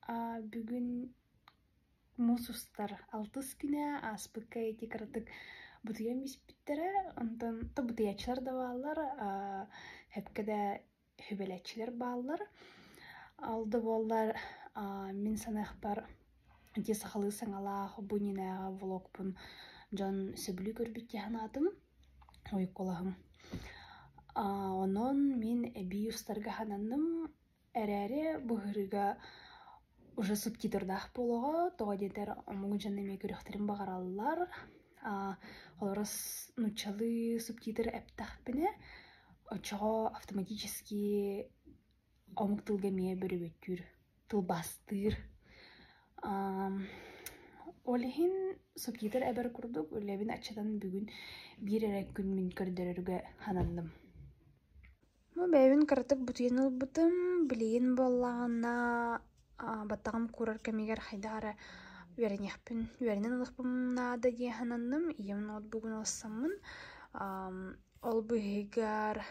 бүгүн мусустар алтыс күнэ аспыкка эти кырдык бутуян биспиттере, онтон то бутуячылар да баалар, хэпкэдэ хүбэлячилер баалар. Алды боллар мин санахпар эти сахалы саңалаах бунинага влогпун жон сөбүлү көрбүтте ханатым ойколахым. Онон мин эби устарга хананным эрэри быһырыга уже субтитрдах болого тоодетер омугун жанныме көрөхтерин багараллар. Олорос нучалы субтитр эптахпине очого автоматически омук тылга мие бөрүбөттүр, тылбастыр. Олихин субтитр эбер курдук, үлебин ачадан бүгүн бир эрек күн мин көрдөрөргө ханандым. Бэйбин кырдык бутуян ылбытым, билигин боллагана баттагам курар кемигер хайдары үөренехпин, үөренен ылыхпым наада дие хананным, ием от бүгүн олсаммын. Ол быһыгар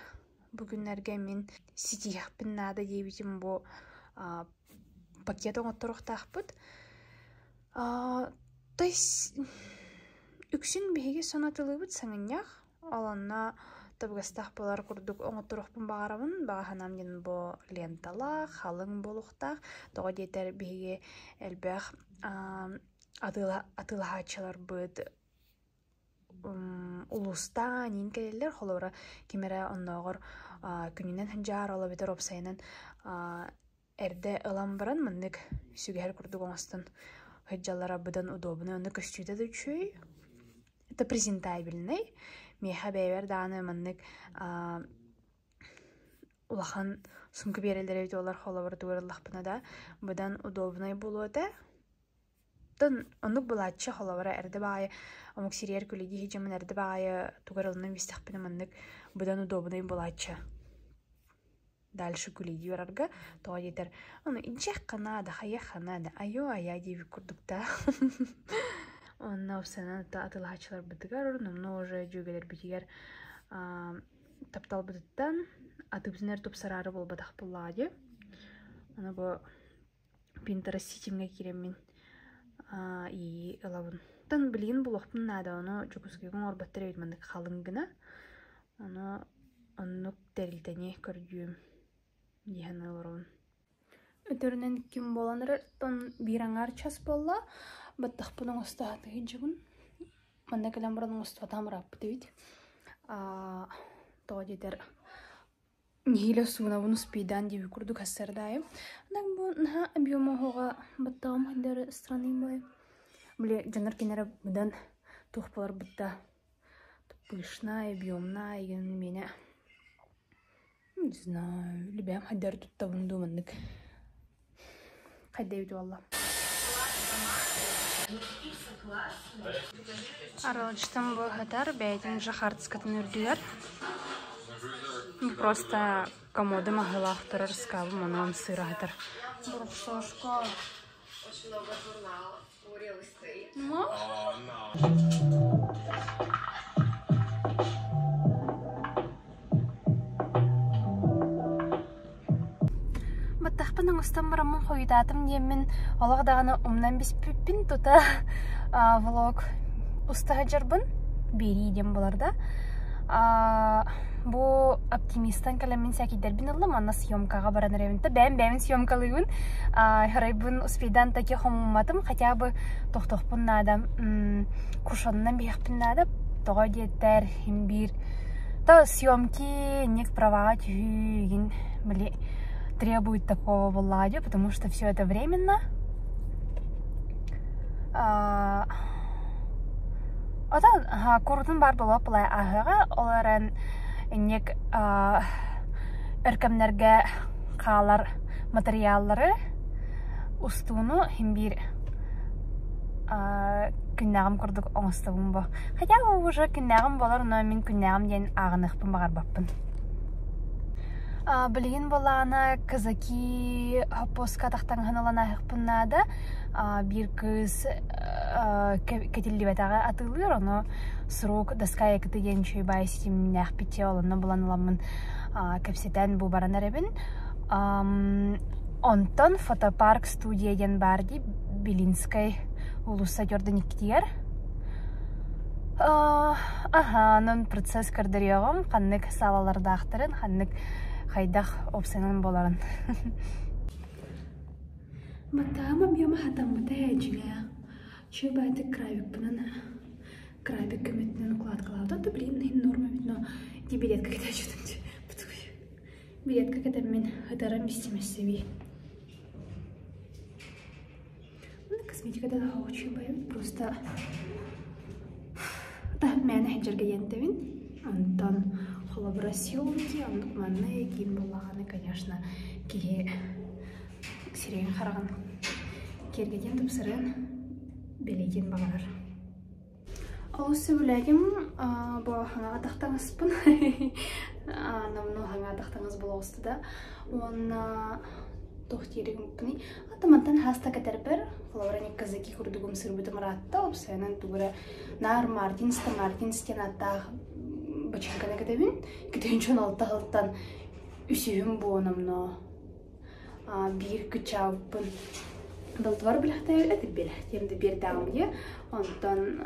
бүгүннерге мин ситиехпин наада диебитим бу пакет оңотторуктаахпыт. Тойс үксүн биһиги сонатылыбыт саңыньях, олонна табыгастах болар курдук оңотторухпун багарабын, багаханам ден бу ленталах, халың болуктах, тога диетер биһиги элбэх атылахачылар быт улуста нин келелер, холора кимере онногор күнүнен ханжаар олабетер опсайынан эрде ылан баран маннык сүгер курдук оңостон хыджалара быдан удобно, онны көстүдө да чүй. Это презентабельный. Меха бэйбер дааны маннык улахан сумка берелдер эбит олар холобар тугарлахпына да быдан удобный болуода. Тон оннук булачча холобара эрде баайы омук сириер күлеги хиджамын эрде баайы тугарлынан вистахпына маннык быдан удобный булачча. Дальше күлеги барарга тоға детер. Оны инчех канада, хая ханада, айо-ая дейбі күрдікта. Онна опсанан атылахачылар бытыгар, номно уже жүгелер бітігер таптал бытыттан атыбызынер топсарары бол батақ бұллади. Оны бұл Pinterest сетимге керемін и ылабын. Тан білген бұл оқпын нада, оны жүкізгеген орбаттар өйтмандық қалыңгына. Оны оннук дәрілтәне көрдүйім дейін олырын. Өтірінен кім боланыр, тон бираңар час болла, баттақ бұның ұстағаты хеджігін. Манда кәлем бұрының ұстағатам раппы дейд. Тоға дедер нехилі суына бұны спидан дейбі күрді кәссердайым. Анак бұл наға объема хоға баттағым хайдары страны бай. Біле жанар кенері бұдан тұқпалар бұтта пышна, объемна, еген мене. Не знаю, любим хайдары тұтта бұны думандық. Хайдай өту алла. Аралычтан бұл хатар бәйтін жахартскатын үрділер. Просто комоды мағылақ тұрыр скабы мұнан сыра хатар. Бұрықшошко. Очень много журналов. Real estate. Oh, no. Баттақпының ұстан бұрамын қойдатым деймін. Олағдағаны ұмнан беспіппін тұта влог ұстаға жарбын. Бері едем бұларда. Бұл оптимистан кәлемін сәкейдербін ұлым, анна съемкаға бараныр емінті. Бәм съемкалығын. Хырайбын ұспейдан таки қомыматым, хотя бы тоқтоқпын надам. Кушонынан бейқпін надам. Тоға деттер, химбир. То съемки нек праваға түйген, біле, требует такого влади, потому что все это временно. Одан курдун бар болуп былай ахыга оларын нек өркөмнөргө каалар материаллары устууну химбир күннагым курдук оңостугум бу. Хотя уже күннагым болор, но мен күннагым ден агыныхпын багарбаппын. Билигин болана казаки поска тахтаңханалана хыппыннада бир кыз кетилибетага атылыр, оно срок доска екіті енчүй бай сетим нәхпите оланы буланыламын кәпсетен бу баранаребин. Онтон фотопарк студияден барди Белинскай улуса Jordaниктер. Нон процесс кардырыгым, ханнык салалардақтырын, ханнык хайдах опсенен боларын. Матама бьема хатамыта эджиля. Чубайты крабик панана. Крабик көмөтүнөн укладкалауда, да блин, норма видно. Ди билетка кете чутунчу. Билетка кете мен хатарам бистимесеви. Косметика да очень боюсь, просто да, меня хеджерга ентевин, Антон холобрасионки, андук манне ким буллаганы, конечно, ки сирен хараган кергеден тупсырын белеген багар. Алысы бүләгем бу хаңа тахтаңызбын. Намну хаңа тахтаңыз болосты да. Онна тохтиригим пни. Атамантан хаста катербер, холовраник казаки курдугум сырбытым ратта, обсайнан тугра нар Мартинс тенатта бачинка негадевин, китенчон алтахалтан үсүм бонамно. Бир кычавпын. Далтвар билахтай эти билахтемди бердамге, онтан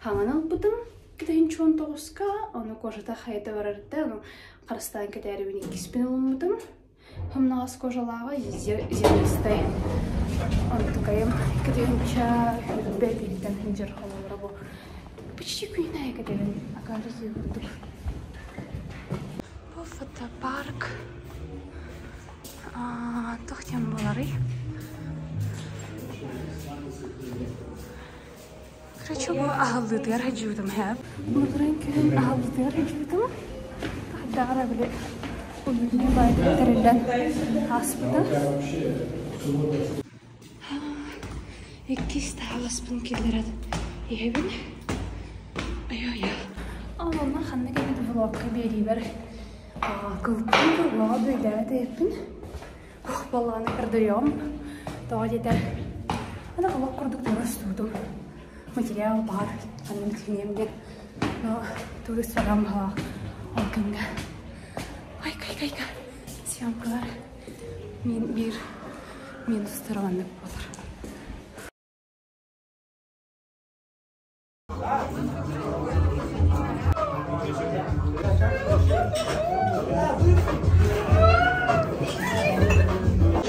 хаңанал бутым китенчон тоска, ону кожата хайта барарда, ону карстан катербин киспин бутым. Хомнаас кожалага зелистай. Антукаем каденча бебилтен хинжер холорабо. Почти куйная каден, окажется юртук. Бу фотопарк. Тохтем болары. Короче, бу ахалдыдыр хаджудым хэп. Мургрен күн ахалдыдыр хаджудым. Тахдара биле. Uyuduğum bayraklarından hasbıda. İkisi de havasbın kirlere yehebin. Ay. Allah'ına xanna geldi vlogga beriber. Kılpın vloga böyle de yapın. Balağını kırdırıyorum. Daha yeter. Ana vlog kurduk da rastladım. Materyal var. Annem kliyemden. Turistlerim ha. Alkınga. Ay. Съемкалар bir minus taranlık olur.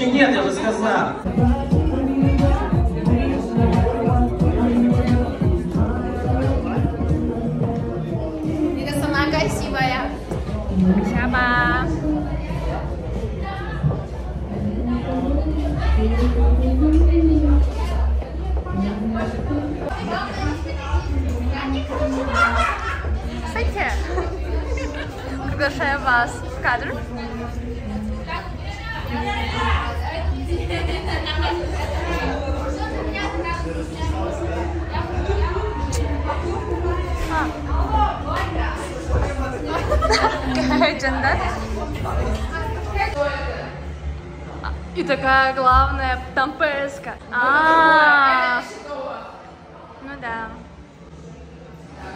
Нет, я бы сказал. Ты сама красивая. Сяба. Кстати, приглашаю вас в кадр. Дженда. И такая главная тампеска. Ну да.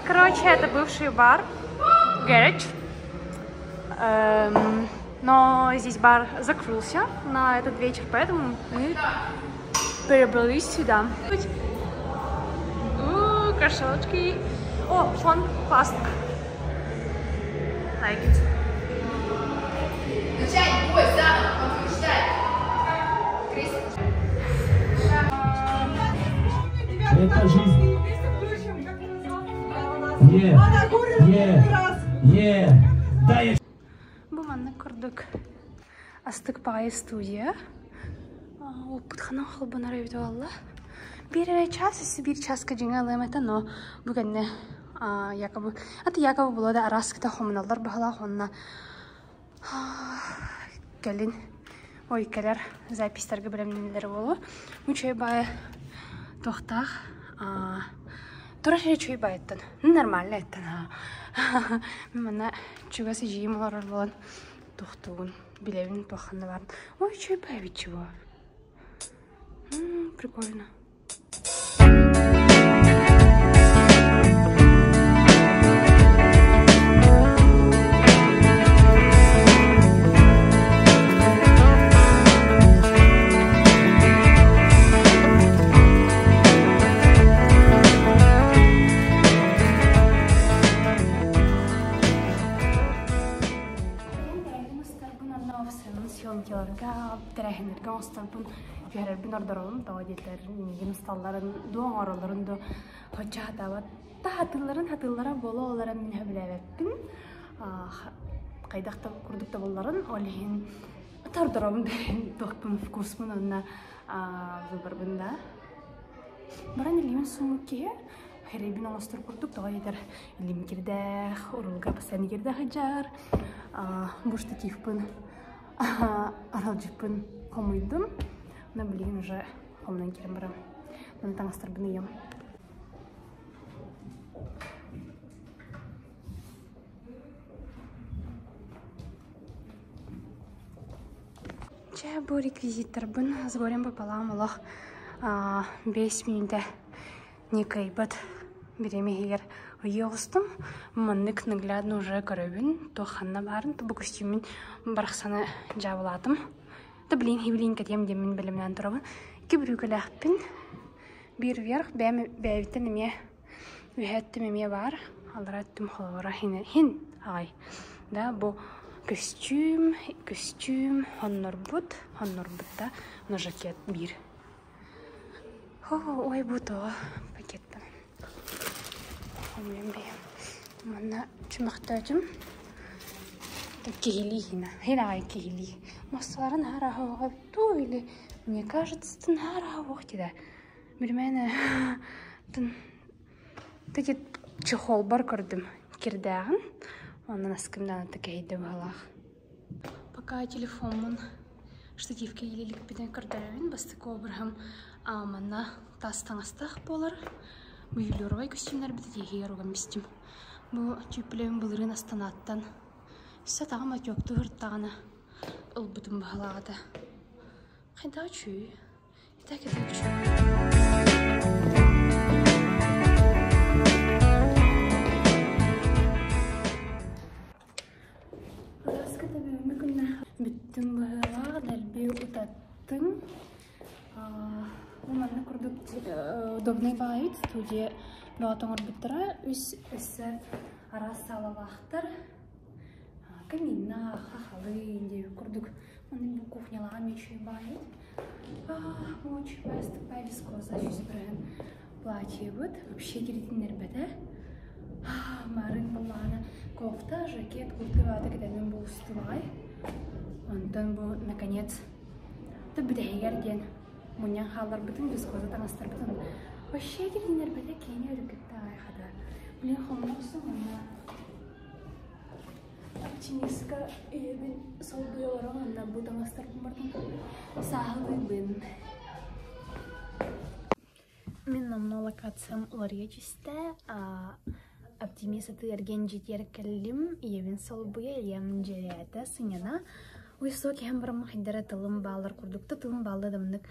Короче, это бывший бар, гараж. Но здесь бар закрылся на этот вечер, поэтому мы перебрались сюда. Кошелочки. О, фон паст. Like it. Это жизнь. Дай. Буманны көрдік. Астық бағай студия. Опытхана қалбана рәйді алла. Bir çaska cina alameta no bugün ne yakabı buladı araskıta hominallar bahala honna gelin o ikeler zapislerge bilemlileri bolu bu çay baya tohtaq Tura şey çay bayattan normalde ettan ha bana çugası jiyim olar bolan tohtuğun bilevin toxanı var o çay baya biçiyor прикольно. осталпын жәрбин ордоролун тагыдетер гемсталларын доңоролорун до хочатабат хатыллара боло олара мен хөбләбеппин кайдакта курдукта болларын олин тардором тохпун вкусмун онна зубарбында баран илимен сумуке херебин олостор курдук тагыдетер илим кирдә урулга пасани кирдә хаҗар бушты тифпын аралжипын комуйдым на блин уже комнан кирем барам мына таңастыр быныйым Ча бу реквизиттар бын с горем пополам олох 5 минута некай бат беремегер уйостум маннык наглядно уже көрөбүн то ханна барын то бу костюмин барахсаны жабылатым да блин кетем демин билимнен турабын ки бүрүкөлөппин бир вверх бәвиттен эме үһәттем эме бар алраттым холора хин ай да бу костюм хоннорбут да на жакет бир ой буто пакетта мен мана чумактажым кихили хина кихили масларын харахага то или мне кажется тын харахогти да бирмене тын текет чехол бар көрдүм кирдагын онан аскымдан текейди балах пока телефонмун штативке илелик биден көрдөрөбүн бастык обрахам мана тастаңастах болар Мюллеровый костюмнар битеге руган бистим. Бу тюплем булырын астанаттан. Сатагы матёкту хырттагына ылбытым багалагада. Кайда чүй? Итак чүй. Раската бемекүннә биттим багалага дәлби утаттым. Мана курдук удобный байт студия баатоңор биттера үс эссе арасалалахтар каминна хахалы инде курдук мана бу кухнялага мечүй байт очень бастыкпай вискоза жүзбірген платье вот вообще керетиндер беде марын булланы кофта жакет куртка баата кетенин бу устубай онтон бу наконец тыбдегер ден Мунян халар бутын вискоза таңастар бутын. Вообще кердинер бәле кейне өргітті айхада. Блин, хомносу мана. Оптимистка ебін сол бұяларың анда бұ таңастар бұмардың. Сағылы бін. Мен намна локациям олария чисті. Оптимисты ерген жетер кәлім ебін сол бұя елемін жереті сыңена. Уйсоки hem барам хиддара тылым балар курдукта тылым балда дамнык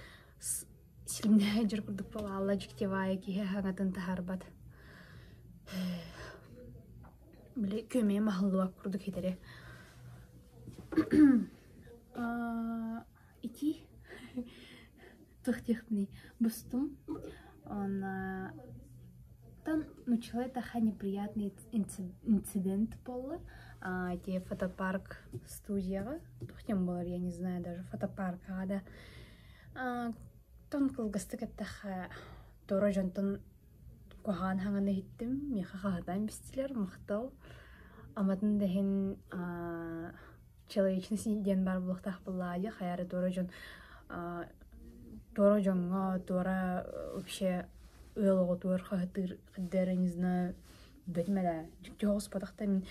силимне жер курдук бала жиктевая ки хагатын тахарбат. Биле көме махаллуа курдук хидере. Ити тохтехни бустум. Он там начала таха неприятный инцидент пола. Те фотопарк студияга тухтем болар, я не знаю, даже фотопарк ада тон кылгысты кеттаха тора жонтон кухан ханганы хиттим меха хахатан бистилер мактал аматын дехин человечности ден бар булактах буллади хаяры тора жонга тора вообще ылого туар хатыр кдер не знаю бетмеда жогос падакта мен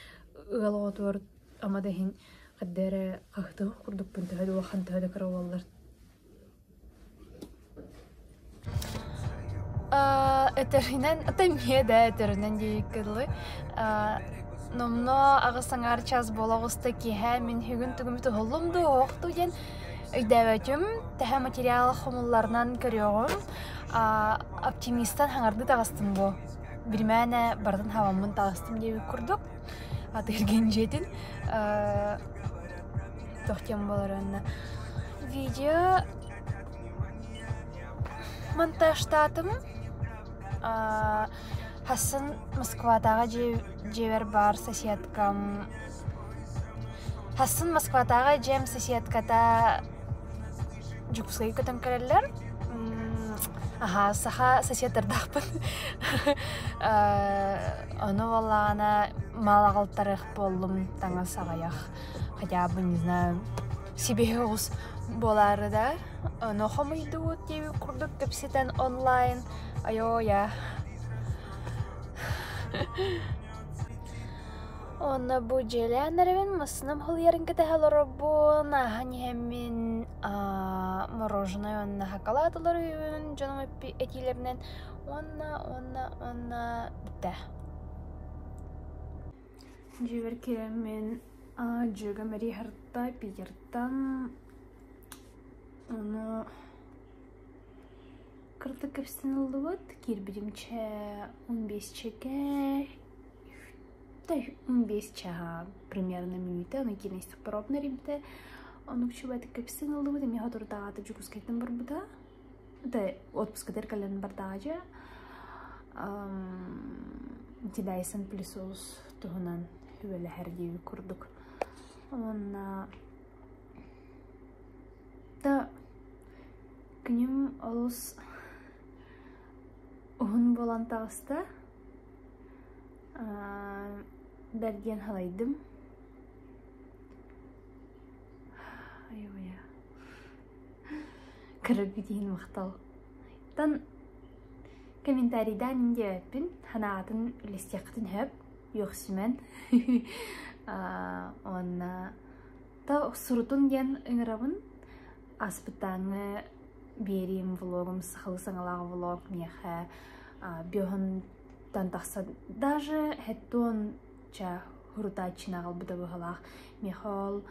ылого амадахин кдер кахты курдук пунтаду вахантада караваллар этеринен атамеда этеринен дийкылы номно агысаңар час бологусты киһэ мен хүгүн түгүмүтү холлумду окту ден өйдөбөтүм тэхэ материал хомулларынан көрөөгүм оптимисттан хаңарды тагастым бу бирмәне бардын хавамын тагастым деп курдук атырген жетин тохтем боларына видео монтажтатым хасын Москвадагы жебер бар соседкам хасын Москвадагы жем соседката жуксай көтөн керелер. Аха, саха сосьеттердахпын. Ону валлана малагалтарых боллум таңа сағаях. Хотя бы, не знаю, себе уз болары да. Ону хомыйду теви курдук кепситен онлайн. Айо, я. Онна бу желянервен масынам хылярын кітахалары бу наханьхемин мороженое онна хакаладылары жаным этилерінен онна бітті. Жевер керемен жөгі мәри харта пейіртан оны кырты көпстен олды бұд кербедімче 15 чеке 15 чаға примерно минута, но кинестік пробна римте. Оны күшібәті көпсін олды бұд, емеға тұрдағаты жүгізкеттен бар бұда. Отпускадер кәлін бардағажа. Тедайсын плюсоз тұғынан хүвелі әрдеуі күрдік. Онна... Да, күнім олыс ұғын болан тағыста. Бәрден халайдым. Айоя. Кірігі дейін мақтал. Тан комментарийдан инде өппін. Ханаатын үлестеқтін хөп. Йоқсимен. Онна. Та сұрутын ден үңірабын. Аспытаңы берем влогым, сақылы саңалағы влог меха. Бёғын тантақса. Даже хэттон ча хурутачина албыда бұғалақ. Мехол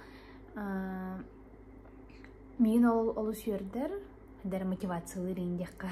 мен олы сүйердер, дәр мотивациялы рейндеққа.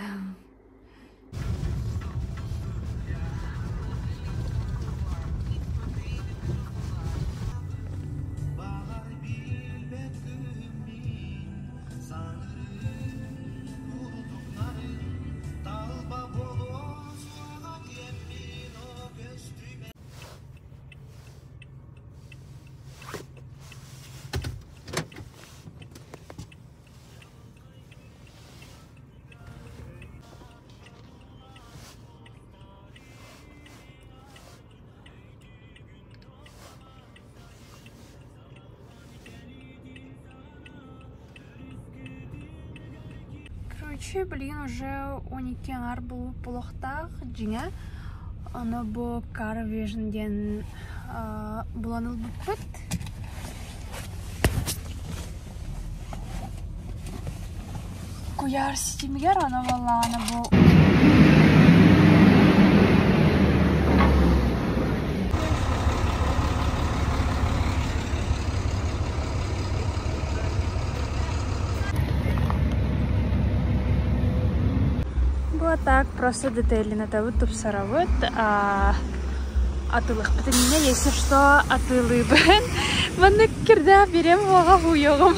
Блин, уже уникенар был полохтах, джиня. Она был карвижен ден буланыл бупыт. Куяр системер, она вала, она был. Вот так, просто детально вот тупсаровод, атылых. Это меня, если что, атылы бен. Ванны кирда берем вагу йогам.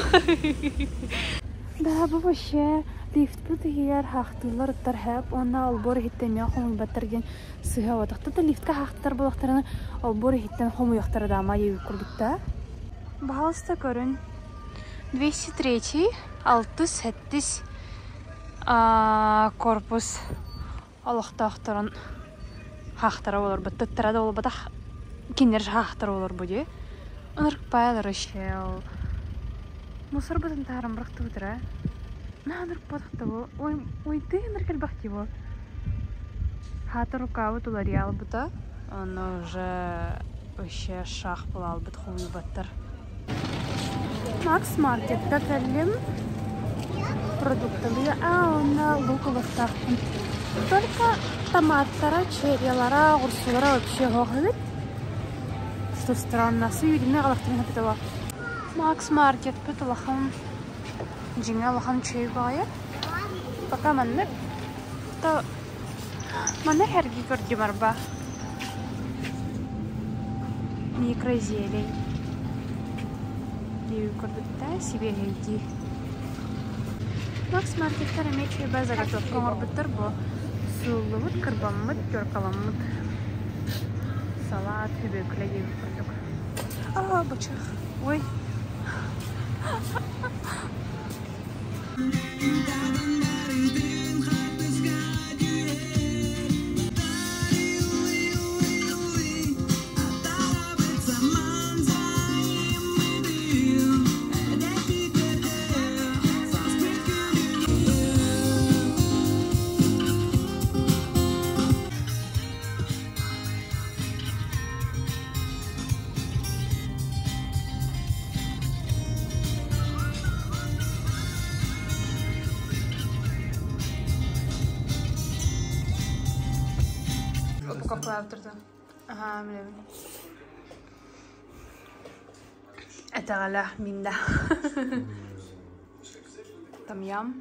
Да, вообще лифт бутыгер хахтылар тархаб, она албор хиттен яхом баттерген сыгава. Тахта лифтка хахтар булактарына албор хиттен хому яхтар дама ей курдукта. Бахалста көрін 203 670 корпус алақтақтырын хақтара олар бұд тұттырады ол бұдақ кендер хақтара олар бұде ұнырық байлар үшел мұсыр бұдын тағырын бұрақты бұдыра на ұнырық бұдақты бұл ойды ұныркел бақты бұл хаты рукавы тұлар ел бұда оны уже үше шақ бұл ал бұд хуй бұттыр Макс маркетта кәлім продуктовые, он луковых тахтын. Только томаттара, черрилара, огурцулара вообще гохлит. Что странно, сүйдіне қалақтың питала. Макс маркет питалахан. Жиңа лахан чей байы. Пока манны. То манны херги көрді марба. Микрозелень. Дею көрдікті себе гейді. Макс маркеттер емече бәзі готовка орбыттыр бұл. Суллымыд, кырбаммыд, көркаламмыд. Салат, хөбөкілі ебі көрдік. Бычық. Ой. Bu kapılar oturdu. Aha, bilmiyorum. Etağala minda. Tamam.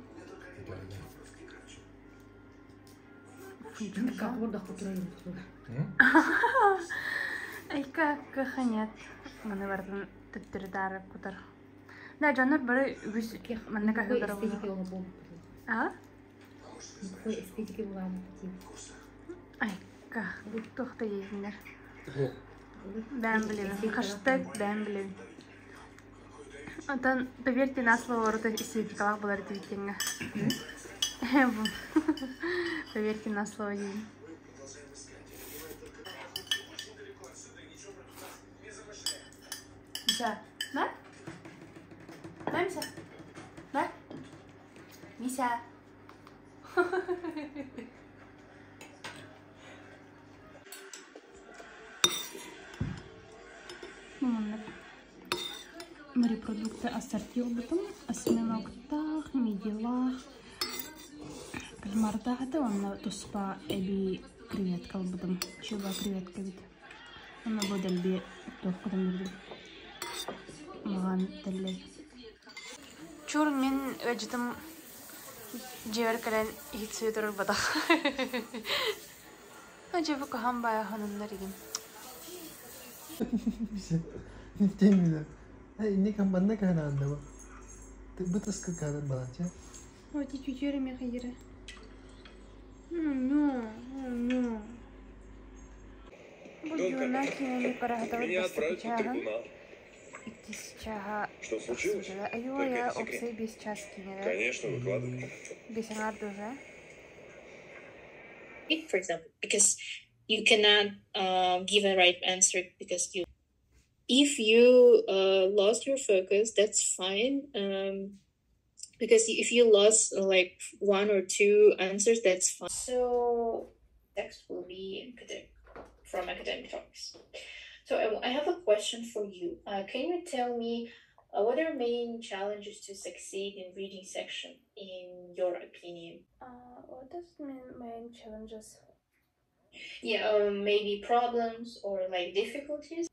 Ay kakanyat. Mana bardan tutturdar kutar. Da canlar bare üs mana kakadar bu. Ha? Ay kah bu tohta yiyinler. Ben bileyim. Hashtag ben bileyim. Atan поверьте на слово орда эстетикалар болар дейтинга. Поверьте на слово дейм. Миса, на? На, Миса? На? Миса? Морепродукты ассорти опытом, осьминогтах, мидилах, кальмардах, да он туспа эби креветка опытом, чуба креветка вид. Он будет эльби тохкудам вид. Маган теллей. Чур мен öjütüm jever kalen hitsudur bada. Acaba kaham baya hanımlar igin. Niftemila. Ini kan banda kan anda ba. Betul sekali baca. Oh, di jujur ya kira. No. Бужуна кинули парахатовать без чага. Идти с чага. Что случилось? Айо, я опсы без час кинули. Конечно, выкладывай. Без анарда уже. For example, because you cannot give a right answer because if you lost your focus, that's fine. Because if you lost like one or two answers, that's fine. So text will be from academic topics. So I have a question for you. Can you tell me what are main challenges to succeed in reading section in your opinion? What does mean main challenges? Yeah, maybe problems or like difficulties.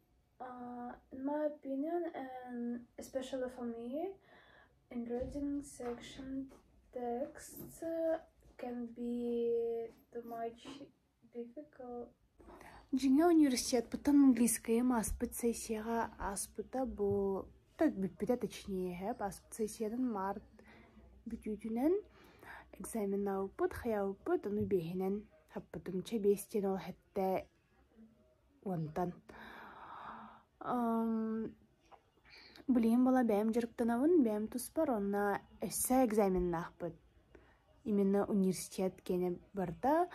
In my opinion, and especially for me, in reading section texts can be too much difficult. Жиңа университет бутан английская аспыт сессияга аспыта бу так биппиде точнее аспыт сессиядан март бүтүтүнен экзамен аупут хаяупут аны бехинен хаппытым чебестен ол хетте онтан Блин, была бәм жырыктанавын, бәм туспар, онна эссе экзамен нахпыт. Именно университет кене барда,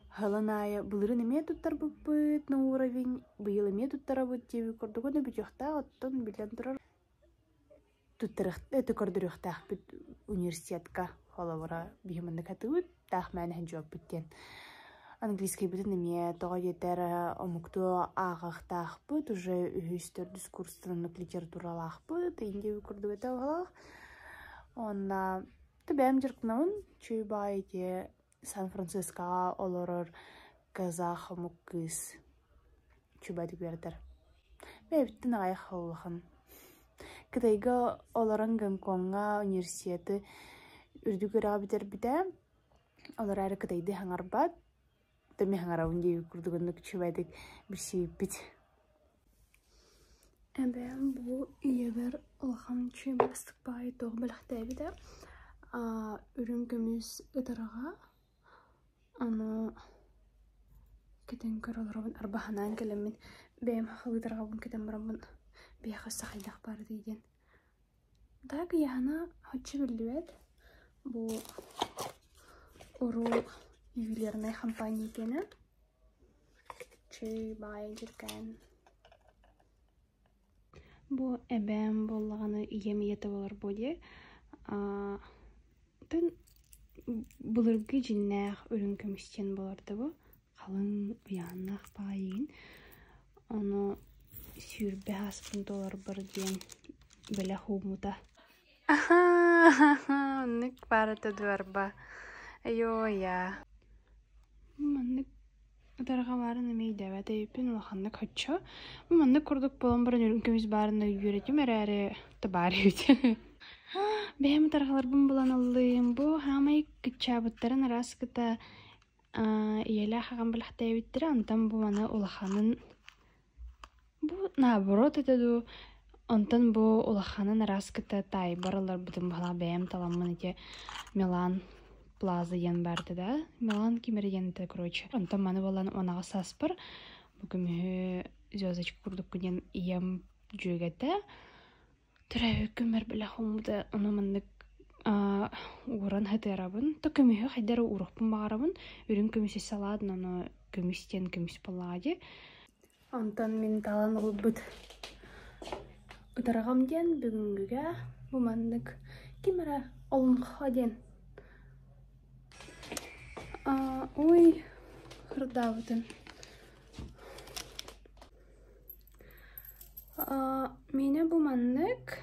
халаная былырын эме туттар буппыт на уровень, быйыл эме туттара бут теби кордугода бүтөхта, оттон билен турар. Туттарыхты, кордурюхтах бит университетка, холовара бихиманды катыгыт, тах мәнәхен жоп биттен. Английский битен эме тоға етер омукту ағақтақпыт, уже үйістер дискурстрынық литературалақпыт, инде үкірді өті оғалақ. Онна түбәм жырқынауын чүй байке Сан-Францискаға олорор казах омук кыз чүй байды бердір. Бәйбіттін ағай қылығын. Кытайға олорын Гонконга университеті үрдігір абитер біде, олар әрі кытайды хаңарбат, Тәме хаңарауын дейі күрдігінді күчібәдік бір сейіппет. Әбәм бұл үйебер олған чүй бастық бай тоғы біліқті әбіді. Үрін көміз ұтыраға. Аны кәтен көр оларауын арбаханан кәлемін. Бәйім қақыл ұтырағауын кәтен бұрамын. Бейқы сақайдақ бары дейден. Дағы яғына хотшы білді өд. Бу уру ювелирная компания екені. Чүй бай жүрген. Бу әбәм болғаны иемиеті болар боде. Тын бұлырғы жиннақ өрін көмістен боларды бу. Қалың ұяннақ байын. Оны сүйірбе аспын долар бір ден бәлі хумута. Нүк барыты дуарба. Айо, я. Маннык дарға барын әмейді әвәді епін ұлақанны көтші. Маннык құрдық болан бұрын өрін көміз барыны үйретім әрі табары өте. Бәйім тарғалар бұн болан ұллайым бұ. Хамай күтчабыттарын арасы күті иелі қаған біліқті әветтірі. Антан бұ маны ұлақанын бұ наоборот етеді. Антан бұ ұлақанын арасы күті тай барылар бұдың бұла бәйім таламын ете Милан Плаза ен барды да. Милан кемері енті, короче. Антан маны болан онаға саспыр. Бүгімі звездочку күрдік күнен ием жүгеті. Түрәуі көмір білі қомыды. Оны мындық уран хәті арабын. То көмігі қайдары урықпын бағарабын. Үрін көмісі саладын, оны көмістен көміс болағады. Антан мен талан ол бұд. Ұтарағам ден бүгінгіге. Бұл мандық кемері олынға ден. Ой, қырда бұтын. Мені бұл мандық,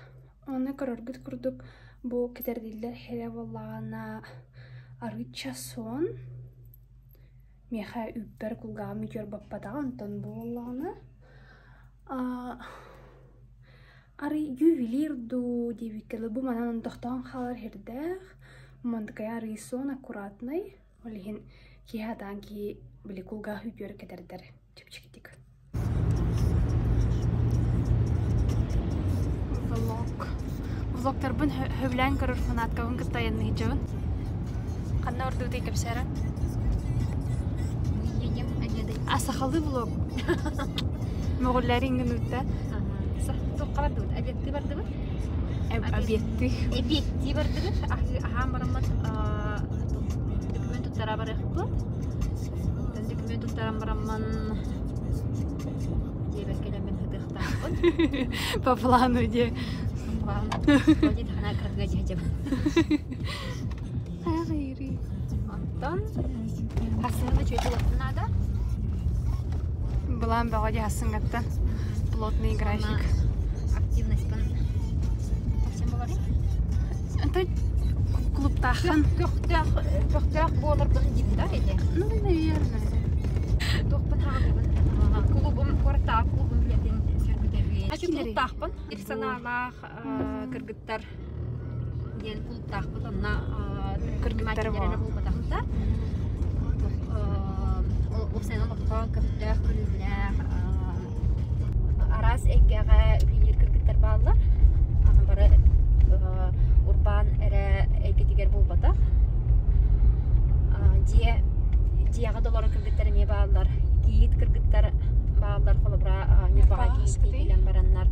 оны көріргіт күрдік бұл кетерділдер хере болағына арытша сон. Меха үппер күлғағым үйер баппадағы антон бұл олағына. Ары ювелирду дебекелі бұл манан ұндықтан қалар хердәқ. Мандықай ары сон аккуратный. Олеген кейадан ки білі күлға үпер кетердер түпчікетік. Влогтар бұн хөвлән көрір фанатқа бұн күттайынны хиджабын. Қанна ордуды кепсәрі? Асақалды влог. Моғыллары ингін өтті. Тоққаларды бұд, объекті барды бұд? Объекті. Объекті барды бұд. Ахам барамат документ ұттара бары қыппы. Документ ұттарам бараман дебекелемен хыдықтан бұд. По плану де. Ходит хана кырдыга жажаб. Хайри. Антон хасынды чөйті лоқтына да? Бұлан бағади хасынгаттан. Плотный график. Активность пан. Совсем болар? Это клубтахан. Көқтірақ болар бұн дейбін да, еде? Ну, наверное. Тоқпын хағыбын. Клубым, қорта клубым білетін сөргідерге. Ачы Акилери. клубтақпын. Персоналақ кыргыттар ден клубтақпын. Онна Кыргыттар макинеріне бар. болбатақында. Ол сен олыққа көптірақ көрілілер. Арас әкеға үлінер кыргыттар бағылар. Ағын бары урбан әрі әкетігер болбатақ. Дияға долары кыргыттары ме бағылар. Кейт кыргыттар бағылар қолыбыра небаға кейт кейтелен баранлар.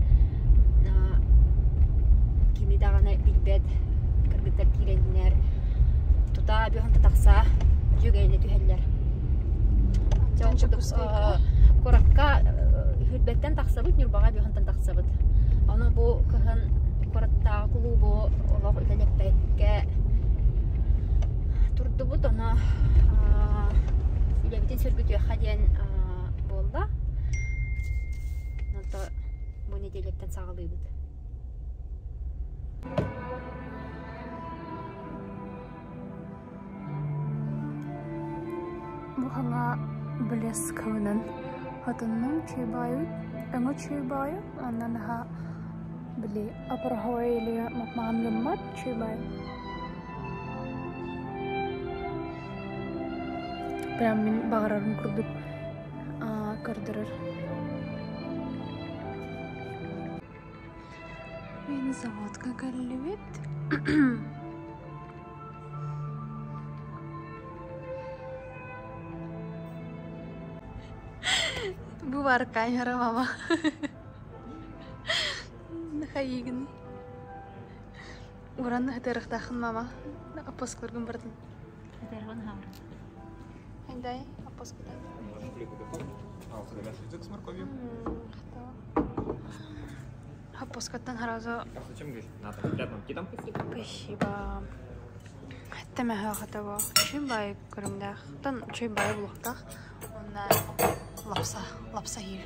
Кемедағаны білбет кыргыттар кейлендер. Тута бүйіғын тақса жүгәйні түйәлілер. Кораққа хүрбеттен тақсабыт, нұрбаға бүйіғынтан тақсабыт. Оны бұл кығын қораттағы құлу бұл олақ үлелеппәйтке тұрды бұд. Оны үлебітін сөргітуі қаден болды. Онда бұл неделектен сағылы бұд. Бұғаңа білес көвінін хатынның чөйбайы, өңі чөйбайы, оннан аға біле апырхауай елі мақмаған гыммат чөйбайы. Прям мен бағарарын күрдіп көрдірір. Мен заводқа кәлі бет. Bu var kamera mama. Nakaigin. Уран хытырыктахын мама. Апоскаларгын бардын. Хәтәргән һәм. Хәндай апоскалар. А, вот это язык с морковью. Апоскаттан хараза. А зачем говоришь? Надо рядом кидам. Спасибо. Тәмәһә хатаба. Чөй бай күрүмдәх. Тан чөй бай булыктах. Онда лапса хир.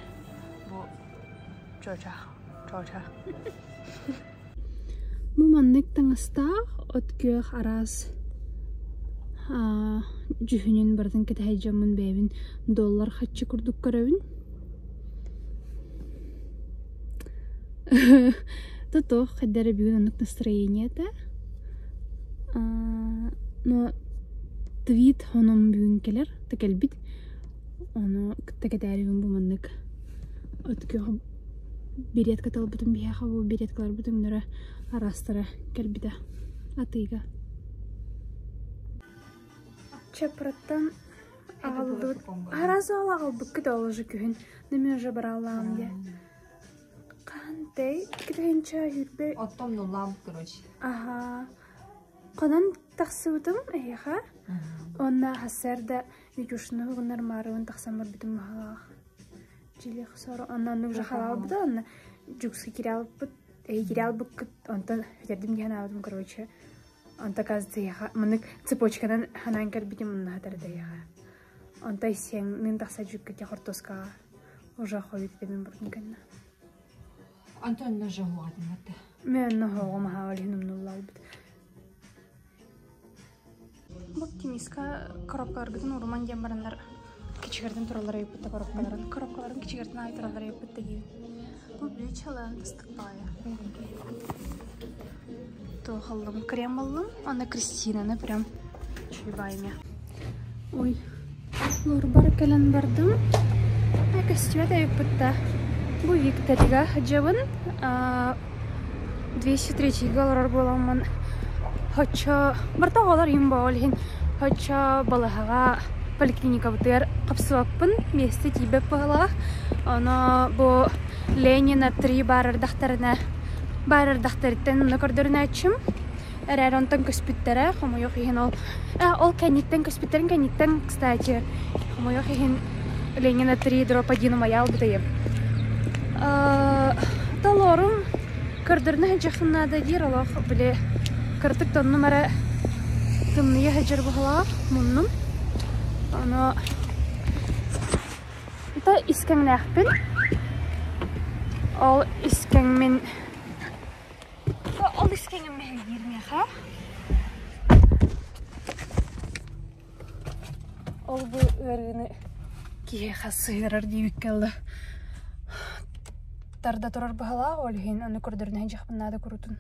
Бу чоча. Бу маннык таңыста откөөх арас. Жүхүнен бардын кетәй жамын бәбин доллар хатчы курдук көрөбүн. Тото хәддәре бүгүн аннык настроениете. Но твит хоном бүгүн келер, текелбит. Оно текедәре бүгүн бу маннык. Откөөх билет катал бутун бияха бу билеткалар бутун нора арастара келбиде. Атыга. Чапраттан алды. Аразы алып кыда олжы күн. Неме уже баралам де. Кандай киренча юрбе. Оттом нулам, короче. Ага. Канан таксыбытым, эйха. Онна хасерда юшны гынар марын таксамыр битим ха. Жиле хсару аннан уже халал бдан. Жуксы кирал бит, кирал бит онтан федердим гана авдым, короче. Онта казды яха. Мынык цепочкадан ханан кербитим мына хатарда яха. Онта сен мен такса жукка те хортоска уже ходит демен бурдун канна. Антон нажа хуадым атта. Мен хогом хавалинум нуллал бит. Оптимистка коробкалар битин урман дембарандар кичигерден туралар айыппытта коробкаларын кичигерден ай туралар айыппытта дейбин. Бу бючалан тыстык бая. То халлым крем аллым, ана Кристинаны прям чуйбайме. Ой, лор бар келен бардым. Костюмет айыппытта. Бу Викторига хаджабын 203 галарар боламын. Хоча барта олар юмба олхин. Хоча балахага поликлиника бутер капсыппын месте тибе пала. Ана бу Ленина 3 барар дахтарыттан накордорына ачым. Эрер онтан көспүттере, хомо yok иһин ол кәниттен көспүттерин кәниттен, кстати. Хомо yok иһин Ленина 3 дроп 1 маял бутайым. Талорум кордорына жахынна да дир Аллах биле. Кыртык тон номера тымные хаджар бахала муннум. Ана та искәңнәхпин. Ол искәңмен Ол искәңмен йирмәхә. Ол бу өргене кие хасырыр дип келди. Тарда турар бахала ол хин аны кордорына жахпынна да курутун.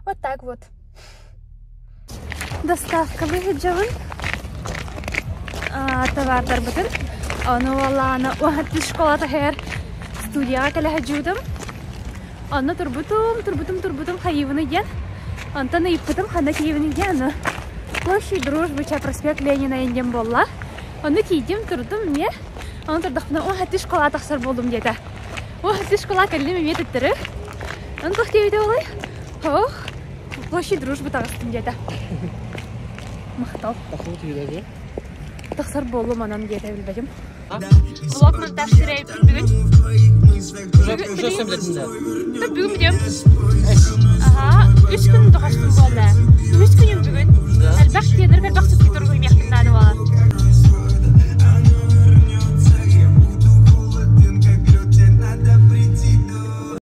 Вот так вот. Доставка выходжавын. Товардар бутын. Аны валана уатты школата хер студияга келе хаджудым. Аны турбутум хайывыны ген. Антана иппытым хана киевыны ген. Площадь Дружбы, проспект Ленина индем болла. Аны кийдим турдум ме. Аны турдахпына уатты школата хсар болдум деді. Уатты школа келдім ме теттірі. Аны көхтебейді олай. Ох. Площадь Дружбы тағыстым деді. Мақтал. Тақсар болу манан деді білбәдім. Влог монтаж сірейіп бүгін. Уже сөйледім де. Бүгін бідем. 3 күн дұғаштым болды. 3 күнім бүгін. Әлбәқ тенір бәлбәқ